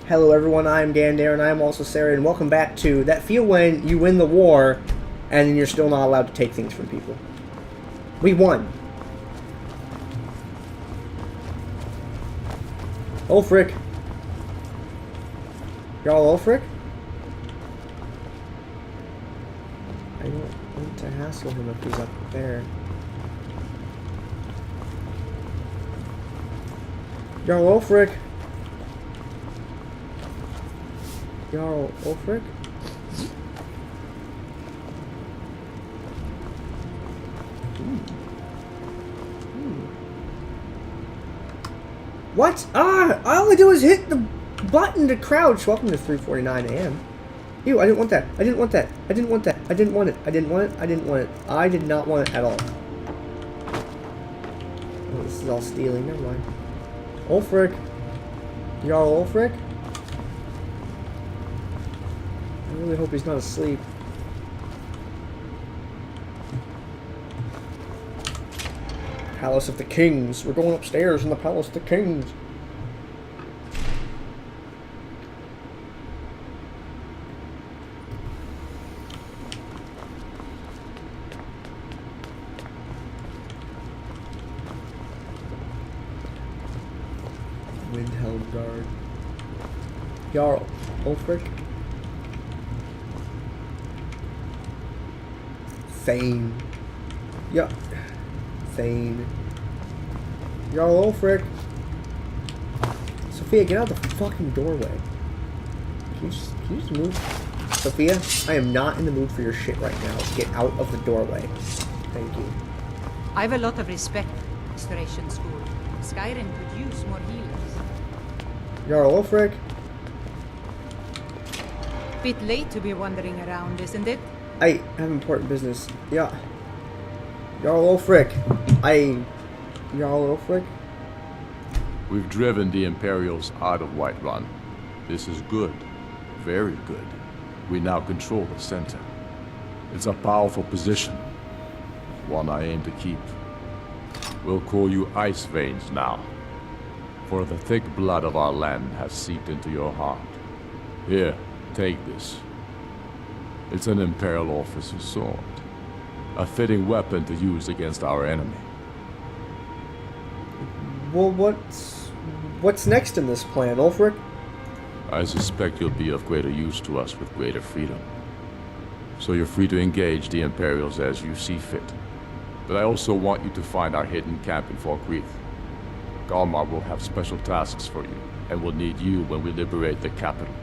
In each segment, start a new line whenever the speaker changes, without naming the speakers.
Hello everyone, I am Gandair and I am also Sarah, and welcome back to that feel when you win the war and then you're still not allowed to take things from people. We won. Ulfric. Jarl Ulfric? I don't want to hassle him if he's up there. Jarl Ulfric. Jarl Ulfric? What? Ah! All I do is hit the button to crouch. Welcome to 3:49 a.m. Ew, I didn't want that. I didn't want that. I didn't want that. I didn't want it. I didn't want it. I didn't want it. I did not want it at all. Oh, this is all stealing. Never mind. Ulfric. Jarl Ulfric? I really hope he's not asleep. Palace of the Kings. We're going upstairs in the Palace of the Kings. Windhelm Guard. Jarl Ulfric. Thane. Yeah. Thane. Jarl Ulfric. Sophia, get out the fucking doorway. Can you just move? Sophia, I am not in the mood for your shit right now. Get out of the doorway. Thank you.
I have a lot of respect for Restoration School. Skyrim could use more healers.
Jarl Ulfric.
Bit late to be wandering around, isn't it?
I have important business. Yeah. Jarl Ulfric. Jarl Ulfric?
We've driven the Imperials out of Whiterun. This is good. Very good. We now control the center. It's a powerful position. One I aim to keep. We'll call you Ice Veins now. For the thick blood of our land has seeped into your heart. Here, take this. It's an Imperial officer's sword. A fitting weapon to use against our enemy.
Well, what's next in this plan, Ulfric?
I suspect you'll be of greater use to us with greater freedom. So you're free to engage the Imperials as you see fit. But I also want you to find our hidden camp in Falkreath. Galmar will have special tasks for you, and will need you when we liberate the capital.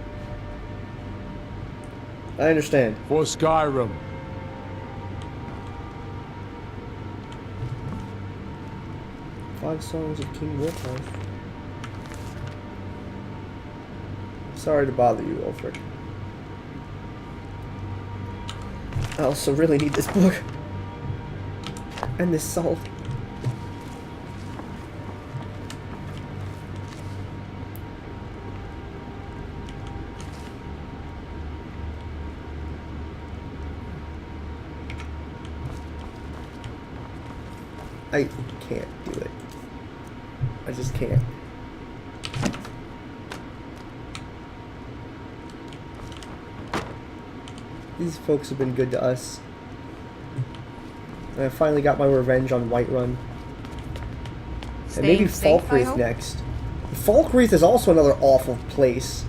I understand.
For Skyrim!
5 songs of King Wolfheim. Sorry to bother you, Ulfric. I also really need this book. And this salt. I can't do it. I just can't. These folks have been good to us. And I finally got my revenge on Whiterun. And maybe Falkreath next. Falkreath is also another awful place.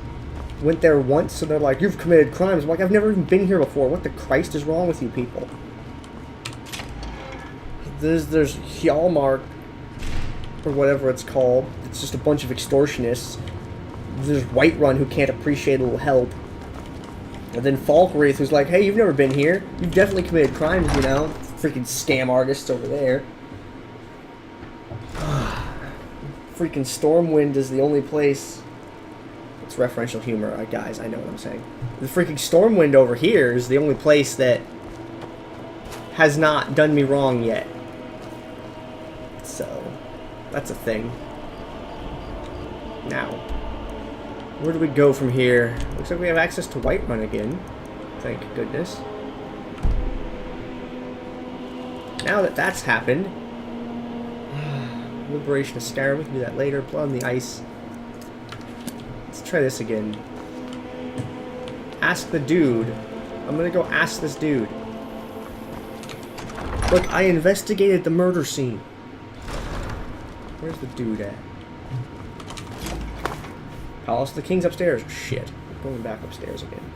Went there once and they're like, you've committed crimes. I'm like, I've never even been here before. What the Christ is wrong with you people? There's Hjalmar, or whatever it's called. It's just a bunch of extortionists. There's Whiterun, who can't appreciate a little help. And then Falkreath, who's like, hey, you've never been here. You've definitely committed crimes, you know. Freaking scam artists over there. Freaking Stormwind is the only place. It's referential humor, guys, I know what I'm saying. The freaking Stormwind over here is the only place that has not done me wrong yet. So, that's a thing. Now, where do we go from here? Looks like we have access to Whiterun again. Thank goodness. Now that that's happened, Liberation of Skyrim, we can do that later. Blood on the Ice. Let's try this again. Ask the dude. I'm gonna go ask this dude. Look, I investigated the murder scene. Where's the dude at? Palace of the King's upstairs. Shit. We're going back upstairs again.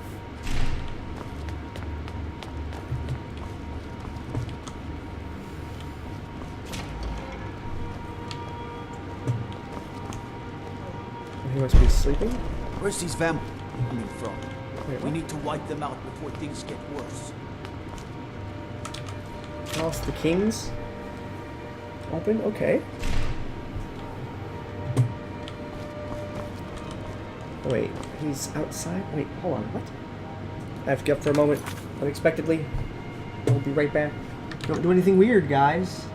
He must be sleeping?
Where's these vampires coming from?
Wait,
We
what?
need to wipe them out before things get worse.
Palace of the King's? Open? Okay. Wait, he's outside? Wait, hold on, what? I have to get up for a moment, unexpectedly. We'll be right back. Don't do anything weird, guys.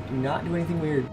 Do not do anything weird.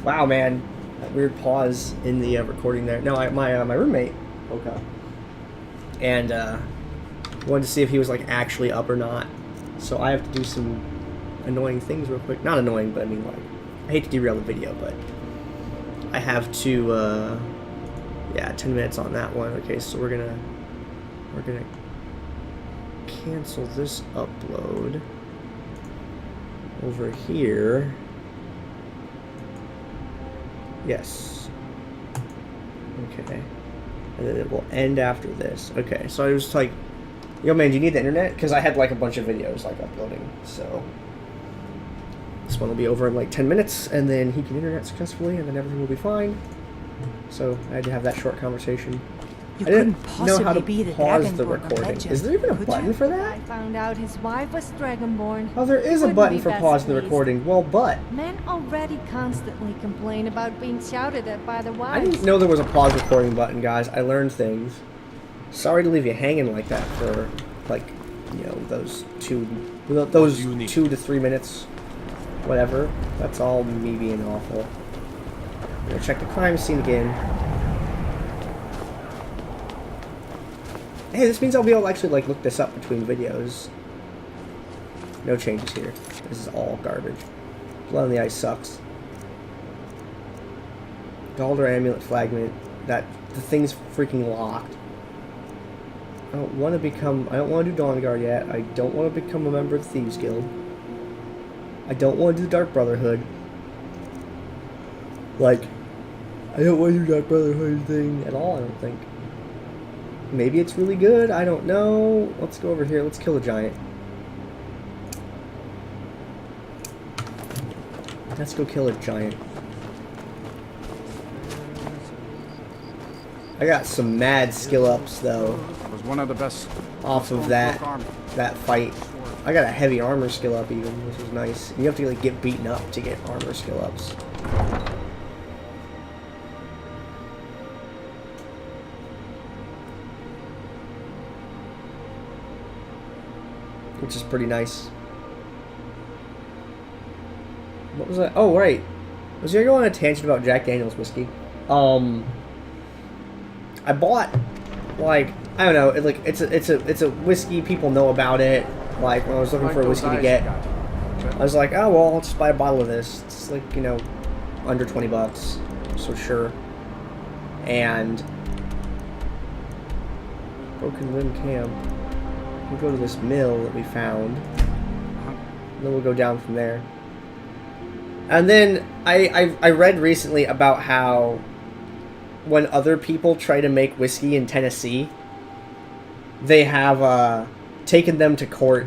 Wow, man, that weird pause in the recording there. No, my roommate woke up and wanted to see if he was like actually up or not. So I have to do some annoying things real quick. Not annoying, but I mean like I hate to derail the video, but I have to. Yeah, 10 minutes on that one. Okay, so we're gonna cancel this upload over here. Yes. Okay. And then it will end after this. Okay, so I was like, yo man, do you need the internet? Because I had like a bunch of videos like uploading. So this one will be over in like 10 minutes and then he can internet successfully and then everything will be fine. So I had to have that short conversation.
You
I didn't
couldn't
know how to
possibly be the
pause the
Dragonborn of
recording.
legend,
Is there even a
could
button
you?
for that?
I found out his wife was Dragonborn.
Oh, there is a
Wouldn't
button
be
for
best
pausing the
pleased.
recording. Well, but
Men already constantly complain about being shouted at by the
I
wives.
didn't know there was a pause recording button, guys. I learned things. Sorry to leave you hanging like that for, like, you know, those 2 to 3 minutes. Whatever. That's all me being awful. I'm gonna check the crime scene again. Hey, this means I'll be able to actually, like, look this up between videos. No changes here. This is all garbage. Blood on the Ice sucks. Galder Amulet Fragment. The thing's freaking locked. I don't want to do Dawnguard yet. I don't want to become a member of the Thieves Guild. I don't want to do the Dark Brotherhood. Like, I don't want to do Dark Brotherhood thing at all, I don't think. Maybe it's really good, I don't know. Let's go over here, let's kill a giant. Let's go kill a giant. I got some mad skill ups though
Was one of the best
off of that fight. I got a heavy armor skill up even, which is nice. You have to like get beaten up to get armor skill ups. Which is pretty nice. What was that? Oh, right. Was I going on a tangent about Jack Daniel's whiskey? I bought, like, I don't know, it's a whiskey. People know about it. Like when I was looking for a whiskey to get, I was like, oh well, I'll just buy a bottle of this. It's like, you know, under $20, so sure. And Broken Limb Camp. We'll go to this mill that we found, and then we'll go down from there. And then I read recently about how when other people try to make whiskey in Tennessee, they have taken them to court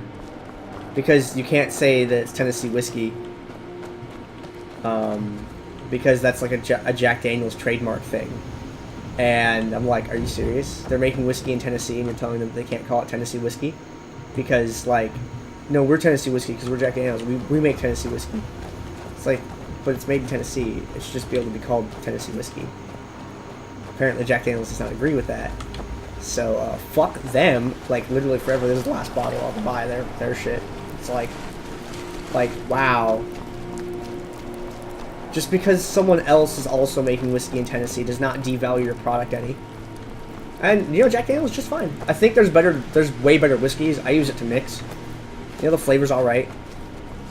because you can't say that it's Tennessee whiskey, because that's like a Jack Daniel's trademark thing. And I'm like, are you serious? They're making whiskey in Tennessee and you're telling them they can't call it Tennessee whiskey? Because, like, no, we're Tennessee whiskey because we're Jack Daniels. We make Tennessee whiskey. It's like, but it's made in Tennessee. It should just be able to be called Tennessee whiskey. Apparently Jack Daniels does not agree with that. So, fuck them. Like, literally forever, this is the last bottle I'll buy their shit. It's like, wow. Just because someone else is also making whiskey in Tennessee does not devalue your product any. And, you know, Jack Daniel's is just fine. I think there's way better whiskeys. I use it to mix. You know, the flavor's alright.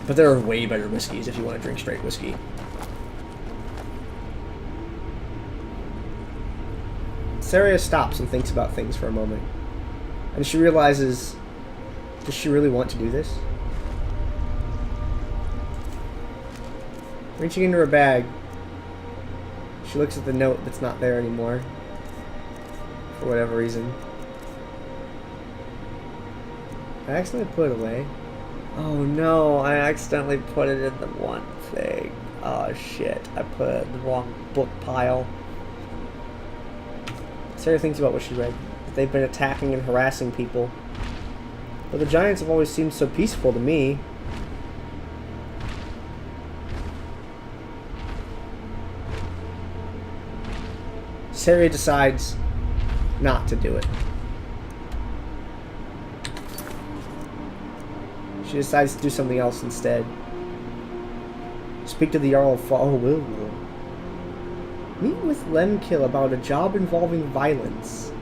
But there are way better whiskeys if you want to drink straight whiskey. Saria stops and thinks about things for a moment. And she realizes, does she really want to do this? Reaching into her bag, she looks at the note that's not there anymore. For whatever reason. I accidentally put it away. Oh no, I accidentally put it in the one thing. Oh shit, I put it in the wrong book pile. Sarah thinks about what she read. That they've been attacking and harassing people. But the giants have always seemed so peaceful to me. Sarah decides not to do it. She decides to do something else instead. Speak to the Jarl of Fall. Oh, will. Meet with Lemkill about a job involving violence.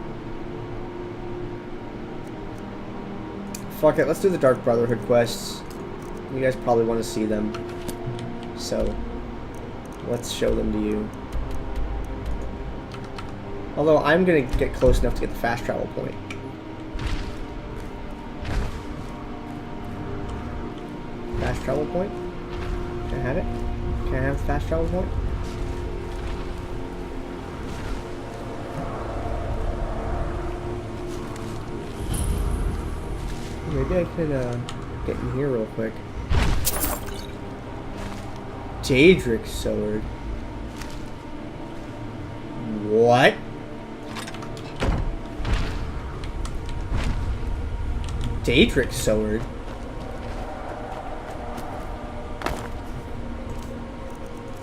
Fuck it, let's do the Dark Brotherhood quests. You guys probably want to see them. So, let's show them to you. Although, I'm gonna get close enough to get the fast travel point. Fast travel point? Can I have it? Can I have the fast travel point? Maybe I can get in here real quick. Daedric sword. What? Daedric sword?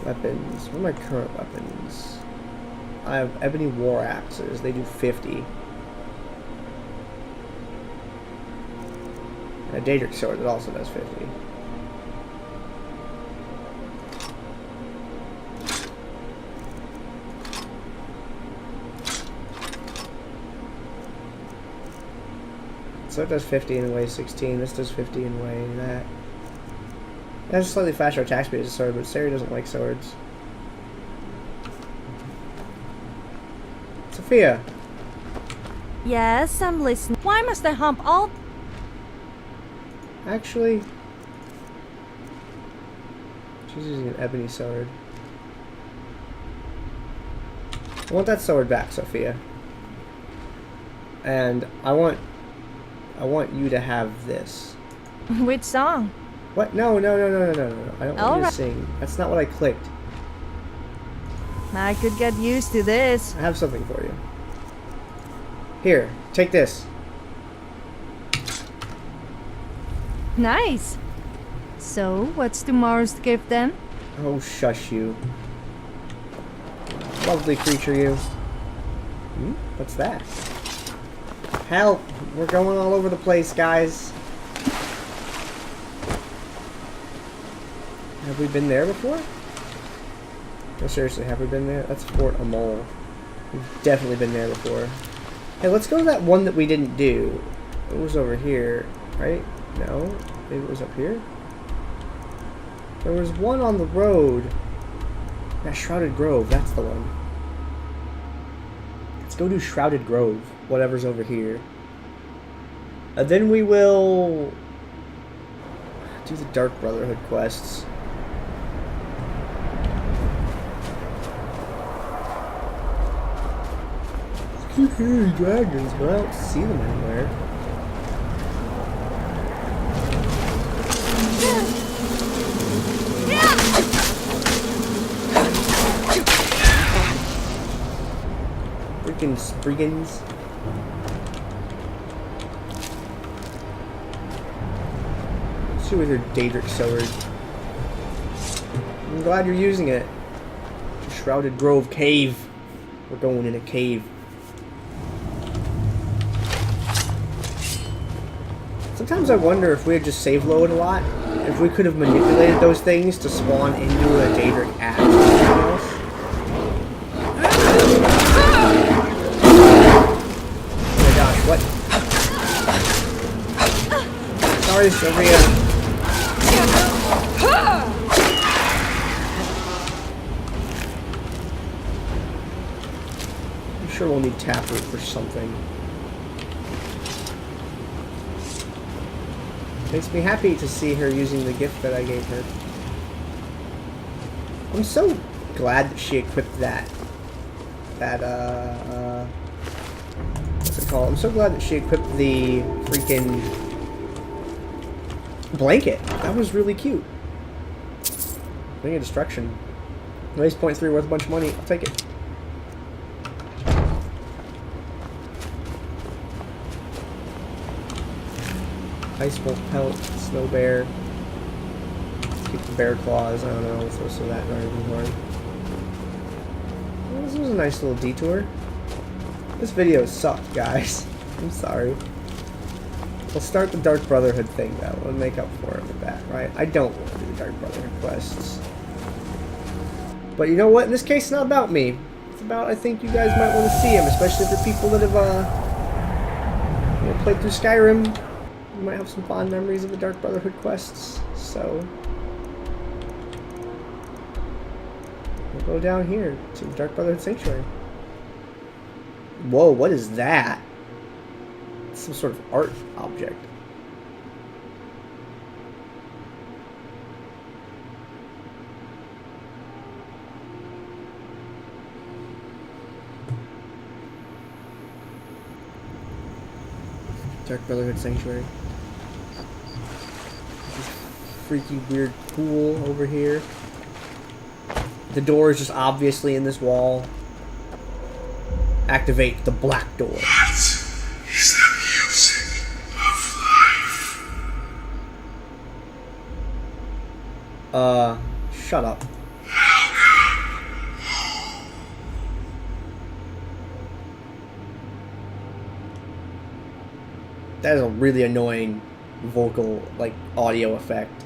Weapons. What are my current weapons? I have ebony war axes. They do 50. A Daedric sword that also does 50. So it does 50 and weighs 16. This does 50 and weighs that. It has a slightly faster attack speed as a sword, but Sarah doesn't like swords. Sophia.
Yes, I'm listening. Why must I hump all...
Actually, she's using an ebony sword. I want that sword back, Sophia. And I want you to have this.
Which song?
What? No. I don't want you to
Alright.
sing. That's not what I clicked.
I could get used to this.
I have something for you. Here, take this.
Nice. So, what's tomorrow's gift then?
Oh, shush you. Lovely creature, you. What's that? Help! We're going all over the place, guys. Have we been there before? No, seriously, have we been there? That's Fort Amol. We've definitely been there before. Hey, let's go to that one that we didn't do. It was over here, right? No? Maybe it was up here? There was one on the road. Yeah, Shrouded Grove, that's the one. Let's go do Shrouded Grove, whatever's over here. And then we will do the Dark Brotherhood quests. I keep hearing dragons, but I don't see them anywhere. Freaking Spriggans. Let's see with your Daedric sword. I'm glad you're using it. Shrouded Grove Cave. We're going in a cave. Sometimes I wonder if we had just save load a lot, if we could have manipulated those things to spawn into a Daedric axe or something else. Oh my gosh, what? Sorry, Sylvia. I'm sure we'll need Taproot for something. Makes me happy to see her using the gift that I gave her. I'm so glad that she equipped that. What's it called? I'm so glad that she equipped the freaking blanket. That was really cute. Ring of Destruction. Race 0.3 worth a bunch of money. I'll take it. Ice Wolf Pelt, Snow Bear. Keep the bear claws. I don't know. Let's throw some of that in our inventory. Well, this was a nice little detour. This video sucked, guys. I'm sorry. We'll start the Dark Brotherhood thing, though. We'll make up for it with that, right? I don't want to do the Dark Brotherhood quests. But you know what? In this case, it's not about me. It's about, I think you guys might want to see them, especially for people that have played through Skyrim. You might have some fond memories of the Dark Brotherhood quests, so we'll go down here to the Dark Brotherhood Sanctuary. Whoa, what is that? It's some sort of art object. Dark Brotherhood Sanctuary. Freaky weird pool over here. The door is just obviously in this wall. Activate the black door.
What is the music of life?
Shut up. That is a really annoying vocal, like, audio effect.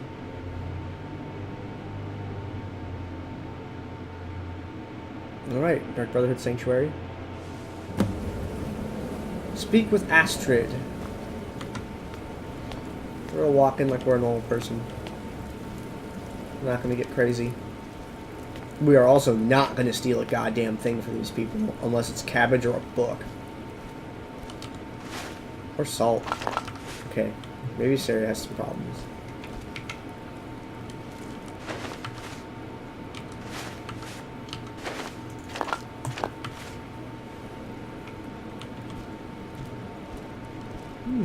Alright, Dark Brotherhood Sanctuary. Speak with Astrid. We're all walking like we're a normal person. We're not gonna get crazy. We are also not gonna steal a goddamn thing for these people, unless it's cabbage or a book. Or salt. Okay, maybe Sarah has some problems.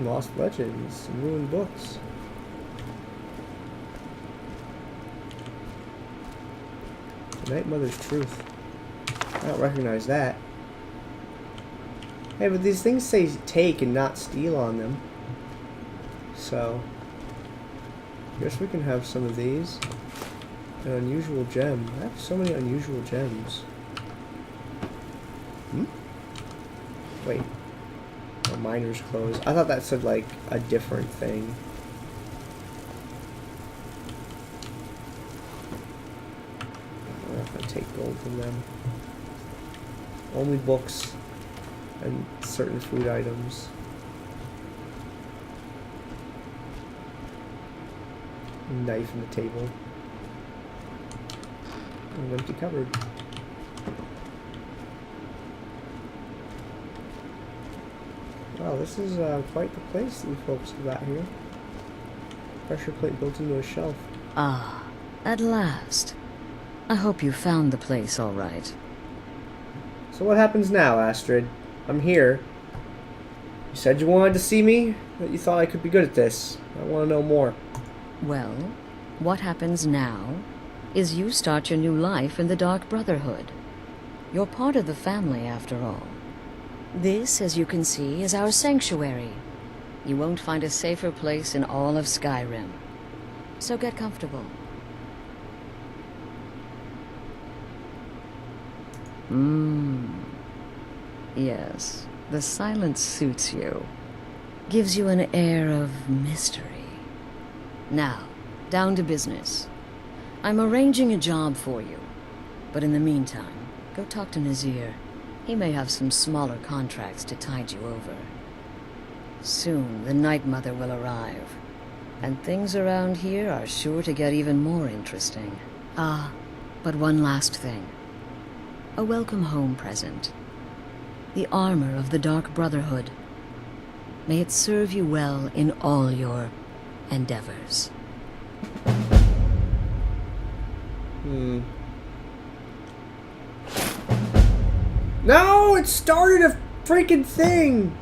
Lost Legends, some ruined books. The Night Mother's Truth. I don't recognize that. Hey, but these things say take and not steal on them. So, I guess we can have some of these. An unusual gem. I have so many unusual gems. Wait. Oh, miner's clothes. I thought that said, like, a different thing. I'm not gonna take gold from them. Only books and certain food items. Knife on the table. An empty cupboard. Wow, this is quite the place that you folks have got here. Pressure plate built into a shelf.
Ah, at last. I hope you found the place all right.
So what happens now, Astrid? I'm here. You said you wanted to see me, that you thought I could be good at this. I want to know more.
Well, what happens now is you start your new life in the Dark Brotherhood. You're part of the family, after all. This, as you can see, is our sanctuary. You won't find a safer place in all of Skyrim. So get comfortable. Yes, the silence suits you. Gives you an air of mystery. Now, down to business. I'm arranging a job for you. But in the meantime, go talk to Nazir. He may have some smaller contracts to tide you over. Soon, the Night Mother will arrive. And things around here are sure to get even more interesting. Ah, but one last thing. A welcome home present. The armor of the Dark Brotherhood. May it serve you well in all your endeavors.
No, it started a freaking thing!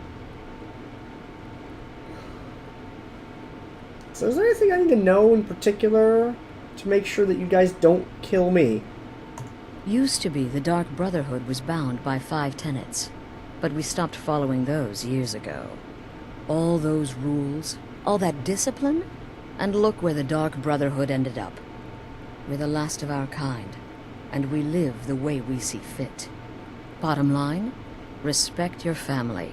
So is there anything I need to know in particular to make sure that you guys don't kill me?
Used to be the Dark Brotherhood was bound by 5 tenets, but we stopped following those years ago. All those rules, all that discipline, and look where the Dark Brotherhood ended up. We're the last of our kind, and we live the way we see fit. Bottom line, respect your family.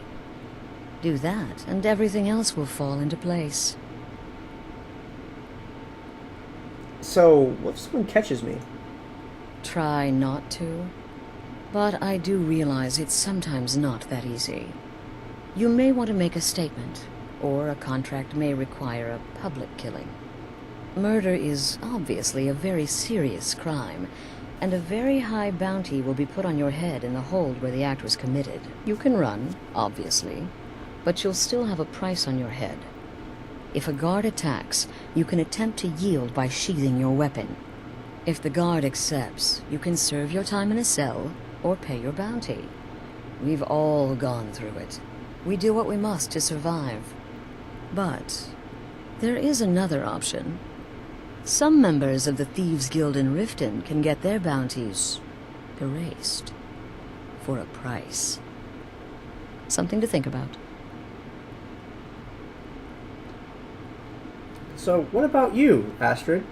Do that, and everything else will fall into place.
So, what if someone catches me?
Try not to, but I do realize it's sometimes not that easy. You may want to make a statement, or a contract may require a public killing. Murder is obviously a very serious crime, and a very high bounty will be put on your head in the hold where the act was committed. You can run, obviously, but you'll still have a price on your head. If a guard attacks, you can attempt to yield by sheathing your weapon. If the guard accepts, you can serve your time in a cell or pay your bounty. We've all gone through it. We do what we must to survive. But there is another option. Some members of the Thieves' Guild in Riften can get their bounties erased for a price. Something to think about.
So, what about you, Astrid?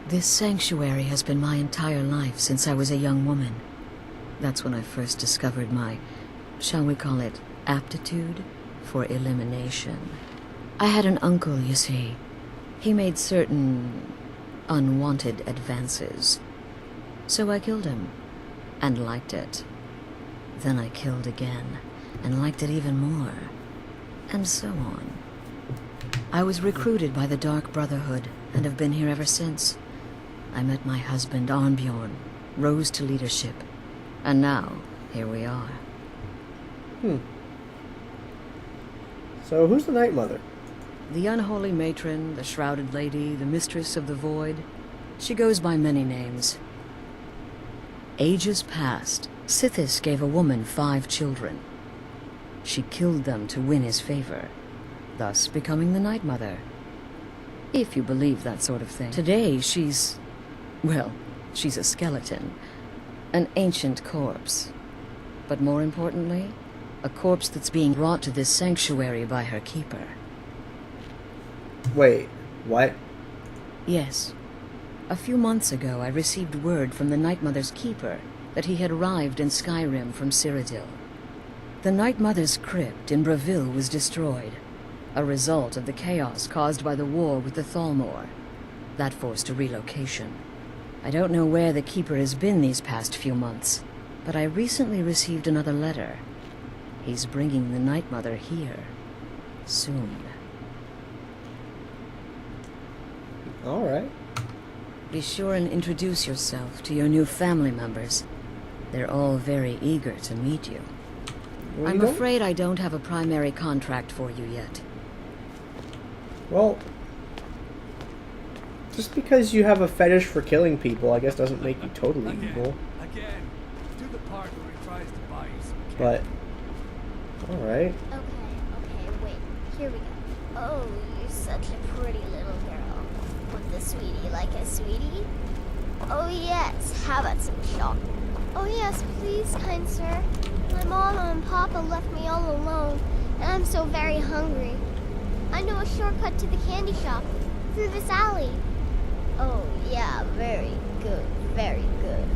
This sanctuary has been my entire life since I was a young woman. That's when I first discovered my, shall we call it, aptitude for elimination. I had an uncle, you see. He made certain unwanted advances. So I killed him, and liked it. Then I killed again, and liked it even more. And so on. I was recruited by the Dark Brotherhood, and have been here ever since. I met my husband, Arnbjorn, rose to leadership, and now, here we are.
So, who's the Night Mother?
The unholy matron, the shrouded lady, the mistress of the void. She goes by many names. Ages past, Sithis gave a woman 5 children. She killed them to win his favor, thus becoming the Night Mother. If you believe that sort of thing. Today, she's a skeleton. An ancient corpse. But more importantly, A corpse that's being brought to this sanctuary by her keeper.
Wait, what?
Yes. A few months ago, I received word from the Night Mother's keeper that he had arrived in Skyrim from Cyrodiil. The Night Mother's crypt in Bravil was destroyed, a result of the chaos caused by the war with the Thalmor. That forced a relocation. I don't know where the keeper has been these past few months, but I recently received another letter. He's bringing the Night Mother here. Soon.
Alright.
Be sure and introduce yourself to your new family members. They're all very eager to meet you.
Well,
I'm
you don't-
afraid I don't have a primary contract for you yet.
Well, just because you have a fetish for killing people, I guess doesn't make you totally evil.
Again. Do the part where he tries to buy you some
But, alright.
Okay, wait. Here we go. Oh, you're such a pretty little girl. With the sweetie like a sweetie? Oh yes, how about some chocolate? Oh yes, please, kind sir. My mama and papa left me all alone, and I'm so very hungry. I know a shortcut to the candy shop, through this alley. Oh yeah, very good, very good.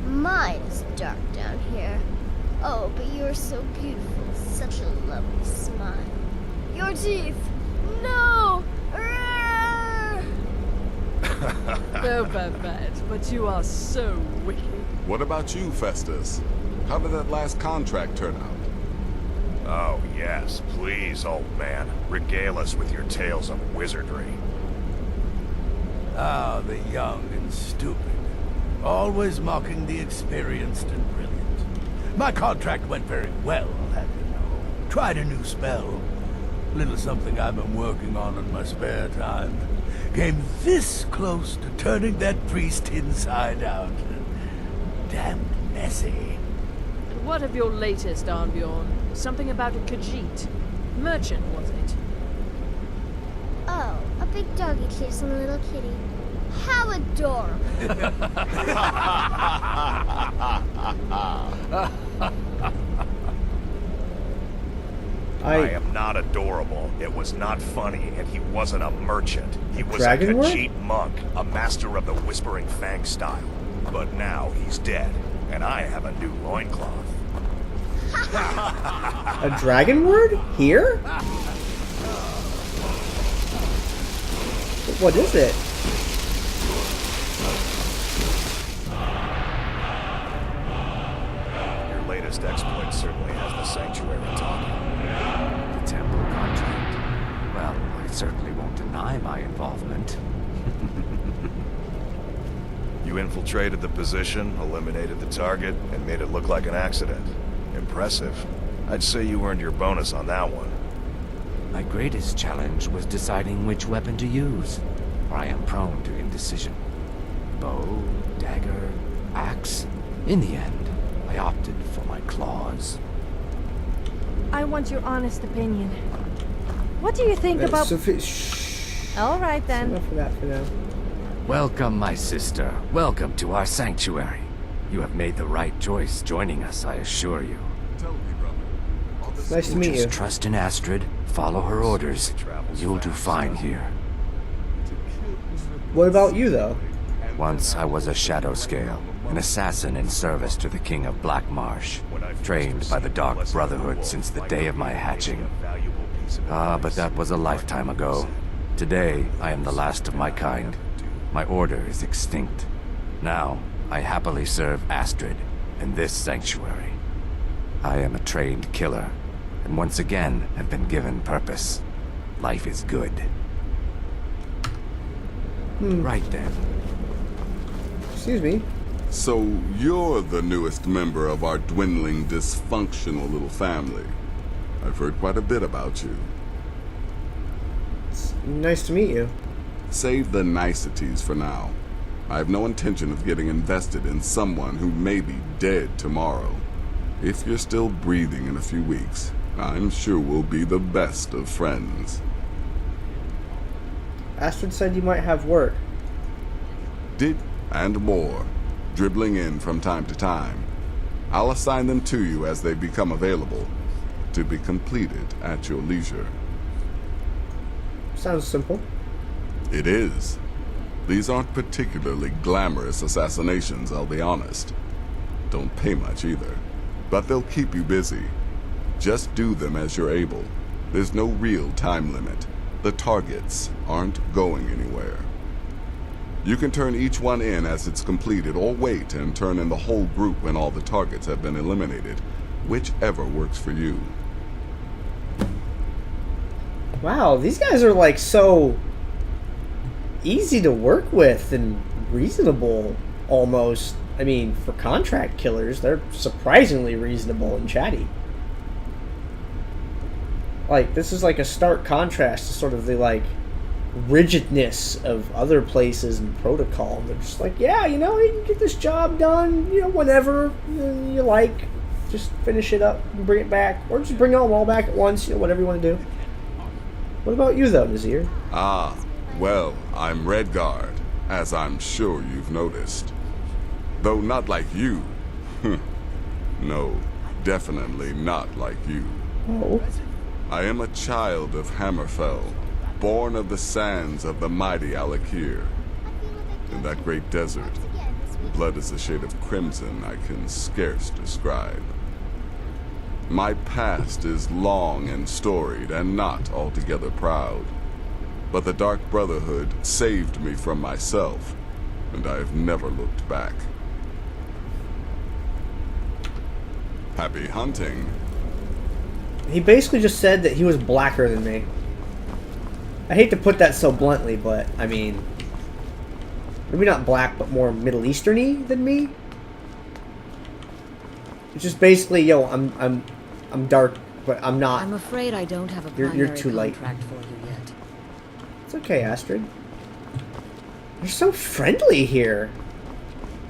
Mine is dark down here. Oh, but you're so beautiful, such a lovely smile. Your teeth! No! Arrgh!
Oh, Babette, but you are so wicked.
What about you, Festus? How did that last contract turn out?
Oh, yes, please, old man. Regale us with your tales of wizardry.
Ah, the young and stupid. Always mocking the experienced and brilliant. My contract went very well, I'll have you know. Tried a new spell. Little something I've been working on in my spare time. Came this close to turning that priest inside out. Damned messy.
And what of your latest, Arnbjorn? Something about a Khajiit. Merchant, was it?
Oh, a big doggy chasing a little kitty. How adorable.
I am not adorable. It was not funny, and he wasn't a merchant. He was a
Dragon word?
Khajiit monk, a master of the Whispering Fang style. But now he's dead, and I have a new loincloth.
A dragon word? Here? What is it?
Your latest exploit certainly has the sanctuary talking.
The temple contract. Well, I certainly won't deny my involvement.
You infiltrated the position, eliminated the target, and made it look like an accident. Impressive. I'd say you earned your bonus on that one.
My greatest challenge was deciding which weapon to use, for I am prone to indecision. Bow, dagger, axe. In the end, I opted for my claws.
I want your honest opinion. What do you think about... All right, then.
Enough of that for now.
Welcome, my sister. Welcome to our sanctuary. You have made the right choice joining us, I assure you.
Tell me, brother. All this
Nice to meet you.
Just trust in Astrid, follow her orders. You'll do fine here.
What about you, though?
Once I was a shadow scale, an assassin in service to the King of Black Marsh, trained by the Dark Brotherhood since the day of my hatching. But that was a lifetime ago. Today, I am the last of my kind. My order is extinct. Now, I happily serve Astrid in this sanctuary. I am a trained killer, and once again have been given purpose. Life is good. Right then.
Excuse me.
So, you're the newest member of our dwindling, dysfunctional little family. I've heard quite a bit about you.
It's nice to meet you.
Save the niceties for now. I have no intention of getting invested in someone who may be dead tomorrow. If you're still breathing in a few weeks, I'm sure we'll be the best of friends.
Astrid said you might have work.
And more, dribbling in from time to time. I'll assign them to you as they become available. to be completed at your leisure.
Sounds simple.
It is. These aren't particularly glamorous assassinations, I'll be honest. Don't pay much either. But they'll keep you busy. Just do them as you're able. There's no real time limit. The targets aren't going anywhere. You can turn each one in as it's completed, or wait and turn in the whole group when all the targets have been eliminated. Whichever works for you.
Wow, these guys are like so easy to work with and reasonable, almost. I mean, for contract killers, they're surprisingly reasonable and chatty. Like, this is like a stark contrast to sort of the, like, rigidness of other places and protocol. They're just like, yeah, you know, you can get this job done, you know, whenever you like. Just finish it up and bring it back. Or just bring them all back at once, you know, whatever you want to do. What about you, though, Nazir?
Ah, well, I'm Redguard, as I'm sure you've noticed. Though not like you. No, definitely not like you.
Oh.
I am a child of Hammerfell, born of the sands of the mighty Alakir. In that great desert, blood is a shade of crimson I can scarce describe. My past is long and storied and not altogether proud. But the Dark Brotherhood saved me from myself, and I have never looked back. Happy hunting.
He basically just said that he was blacker than me. I hate to put that so bluntly, but, I mean, maybe not black, but more Middle Eastern-y than me. It's just basically, yo, I'm dark, but I'm not.
I'm afraid I don't have a primary
you're too light.
contract for you yet.
It's okay, Astrid. You're so friendly here.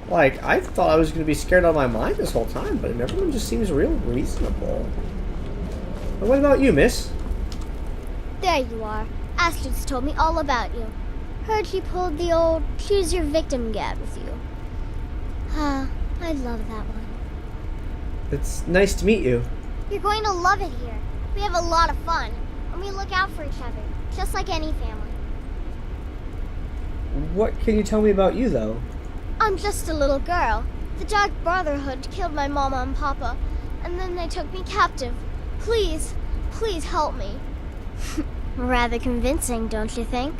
Like, I thought I was going to be scared out of my mind this whole time, but everyone just seems real reasonable. But what about you, miss?
There you are. Astrid's told me all about you. Heard you pulled the old choose your victim gad with you. Ah, I love that one.
It's nice to meet you.
You're going to love it here. We have a lot of fun, and we look out for each other, just like any family.
What can you tell me about you, though?
I'm just a little girl. The Dark Brotherhood killed my mama and papa, and then they took me captive. Please, please help me. Rather convincing, don't you think?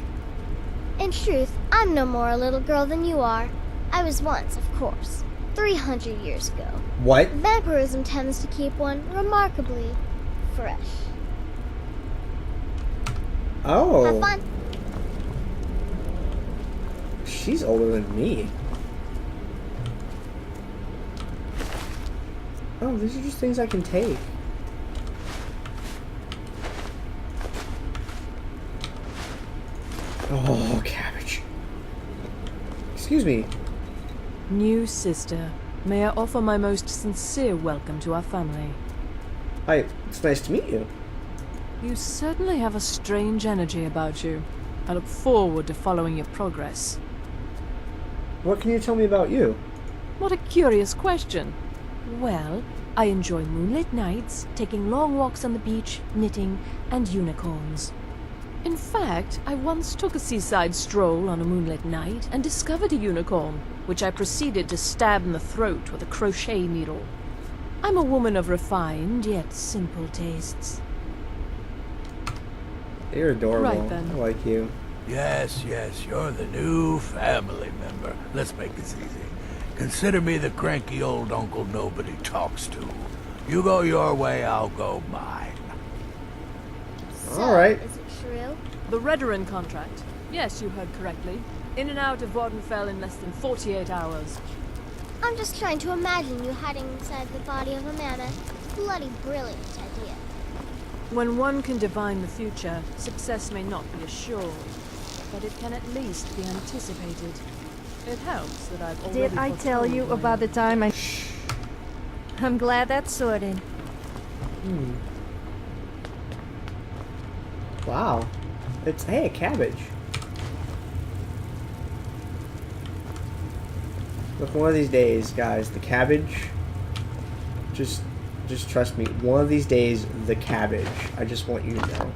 In truth, I'm no more a little girl than you are. I was once, of course, 300 years ago.
What?
Vampirism tends to keep one remarkably fresh.
Oh.
Have fun.
She's older than me. Oh, these are just things I can take. Oh, cabbage. Excuse me.
New sister, may I offer my most sincere welcome to our family.
Hi, it's nice to meet you.
You certainly have a strange energy about you. I look forward to following your progress.
What can you tell me about you?
What a curious question. Well, I enjoy moonlit nights, taking long walks on the beach, knitting, and unicorns. In fact, I once took a seaside stroll on a moonlit night and discovered a unicorn, which I proceeded to stab in the throat with a crochet needle. I'm a woman of refined yet simple tastes.
You're adorable.
Right then.
I like you.
Yes, you're the new family member. Let's make this easy. Consider me the cranky old uncle nobody talks to. You go your way, I'll go mine.
So,
all right.
Is it true?
The Redoran contract. Yes, you heard correctly. In and out of Wardenfell in less than 48 hours.
I'm just trying to imagine you hiding inside the body of a mammoth. Bloody brilliant idea.
When one can divine the future, success may not be assured, but it can at least be anticipated. It helps that I've already...
Did I tell you about the time I... I'm glad that's sorted.
Wow. It's, hey, a cabbage. Look, one of these days, guys, the cabbage just Just trust me. One of these days, the cabbage. I just want you to know.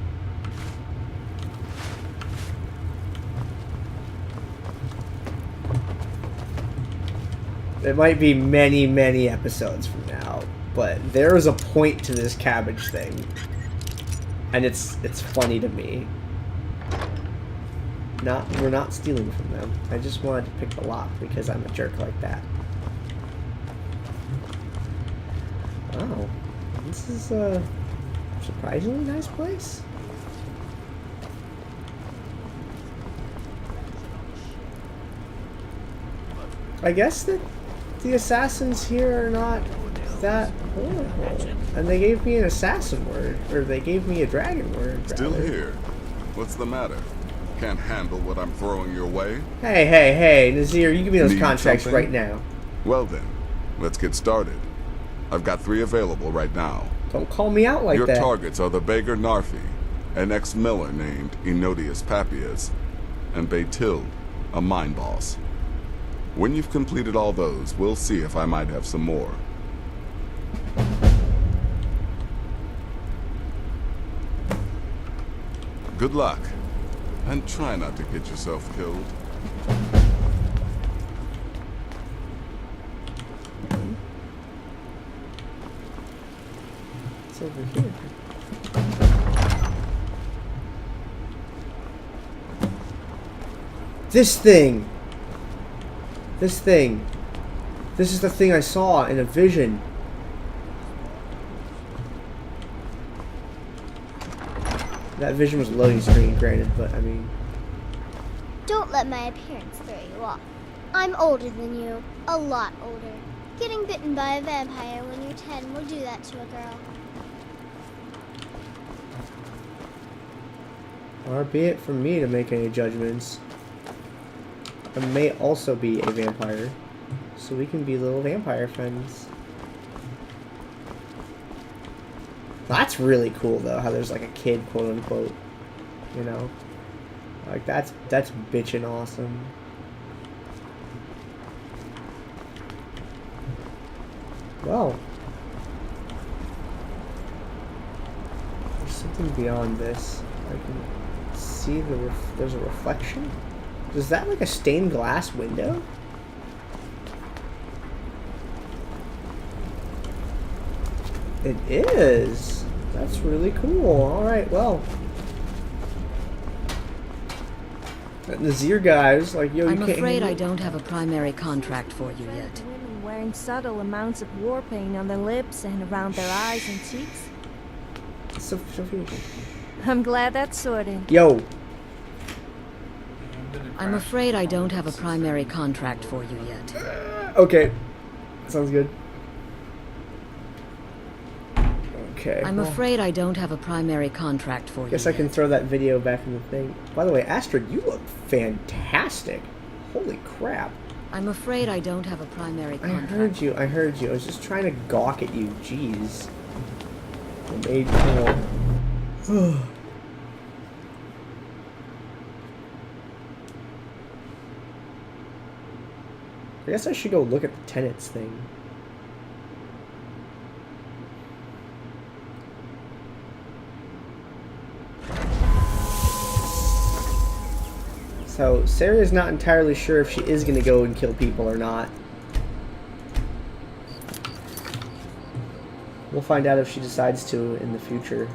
It might be many, many episodes from now, but there is a point to this cabbage thing, and it's funny to me. We're not stealing from them. I just wanted to pick the lock because I'm a jerk like that. Wow, this is a surprisingly nice place. I guess that the assassins here are not that horrible. And they gave me an assassin word, or they gave me a dragon word.
Still here. What's the matter? Can't handle what I'm throwing your way?
Hey, Nazir, you give me those
Need
contracts
something?
right now.
Well then, let's get started. I've got 3 available right now.
Don't call me out like
Your
that.
targets are the beggar Narfi, an ex-miller named Enodius Papias, and Baytild, a mine boss. When you've completed all those, we'll see if I might have some more. Good luck, and try not to get yourself killed.
It's over here. This thing! This thing. This is the thing I saw in a vision. That vision was a loading screen, granted, but I mean...
Don't let my appearance throw you off. I'm older than you. A lot older. Getting bitten by a vampire when you're 10 will do that to a girl.
Far be it from me to make any judgments. I may also be a vampire, so we can be little vampire friends. That's really cool, though, how there's like a kid, quote unquote, you know? Like, that's bitchin' awesome. Well, there's something beyond this. I can see there's a reflection. Is that like a stained glass window? It is. That's really cool. Alright, well. That Nazir guys, like, yo, you can't...
I'm afraid I don't have a primary contract for you yet.
Women wearing subtle amounts of war paint on their lips and around their eyes and cheeks.
Sophie.
I'm glad that's sorted.
Yo.
I'm afraid I don't have a primary contract for you yet.
Okay. Sounds good. Okay.
I'm afraid I don't have a primary contract for you.
Guess I can throw that video back in the thing. By the way, Astrid, you look fantastic. Holy crap.
I'm afraid I don't have a primary contract.
I heard you. I was just trying to gawk at you. Jeez. It made me I guess I should go look at the tenants thing. So, Sarah's not entirely sure if she is going to go and kill people or not. We'll find out if she decides to in the future.